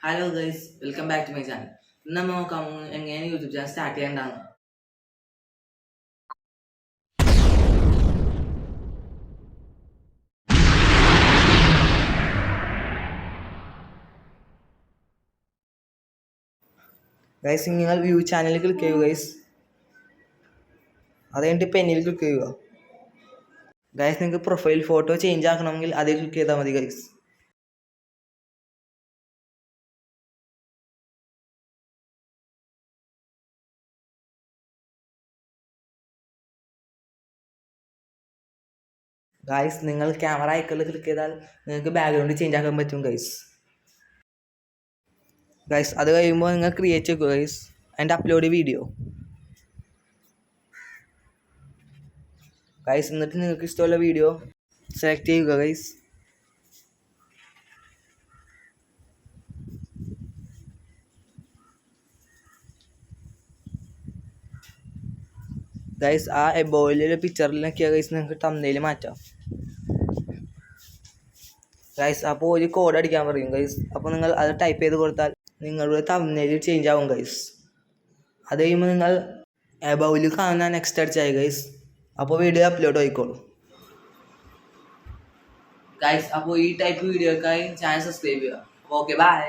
Hello guys, welcome back to my channel. ഇന്ന് നമ്മൾ നോക്കാം എങ്ങനെ യൂട്യൂബ് ചാനൽ സ്റ്റാർട്ട് ചെയ്യേണ്ടതാണ്. ഗൈസ്, നിങ്ങൾ വ്യൂ ചാനലിൽ ക്ലിക്ക് ചെയ്യുക ഗൈസ്. അത് കഴിഞ്ഞിട്ട് പെന്നിൽ ക്ലിക്ക് ചെയ്യുക ഗൈസ്. നിങ്ങൾക്ക് പ്രൊഫൈൽ ഫോട്ടോ ചേഞ്ച് ആക്കണമെങ്കിൽ അതിൽ ക്ലിക്ക് ചെയ്താൽ മതി ഗൈസ്. ഗൈസ്, നിങ്ങൾ ക്യാമറ ഐക്കണിൽ ക്ലിക്ക് ചെയ്താൽ നിങ്ങൾക്ക് ബാക്ക്ഗ്രൗണ്ട് ചേഞ്ച് ആക്കാൻ പറ്റും ഗൈസ്. ഗൈസ്, അത് കഴിയുമ്പോൾ നിങ്ങൾ ക്രിയേറ്റ് ചെയ്യുക guys and upload video guys. എന്നിട്ട് നിങ്ങൾക്ക് ഇഷ്ടമുള്ള വീഡിയോ സെലക്ട് ചെയ്യുക ഗൈസ്. ഗൈസ്, ആ എബോയിലെ പിക്ചറിലൊക്കെയാണ് ഗൈസ് നിങ്ങൾക്ക് തംബ്നെയിൽ മാറ്റാം ഗൈസ്. അപ്പോൾ ഒരു കോഡ് അടിക്കാൻ പറയും ഗൈസ്. അപ്പോൾ നിങ്ങൾ അത് ടൈപ്പ് ചെയ്ത് കൊടുത്താൽ നിങ്ങളുടെ തംബ്നെയിൽ ചേഞ്ച് ആവും ഗൈസ്. അത് കഴിയുമ്പോൾ നിങ്ങൾ എബോയിൽ കാണുന്ന നെക്സ്റ്റ് അടിച്ചായി ഗൈസ്. അപ്പോൾ വീഡിയോ അപ്ലോഡ് ആയിക്കോളൂ ഗൈസ്. അപ്പോൾ ഈ ടൈപ്പ് വീഡിയോക്കായി ചാനൽ സബ്സ്ക്രൈബ് ചെയ്യുക. Okay, by.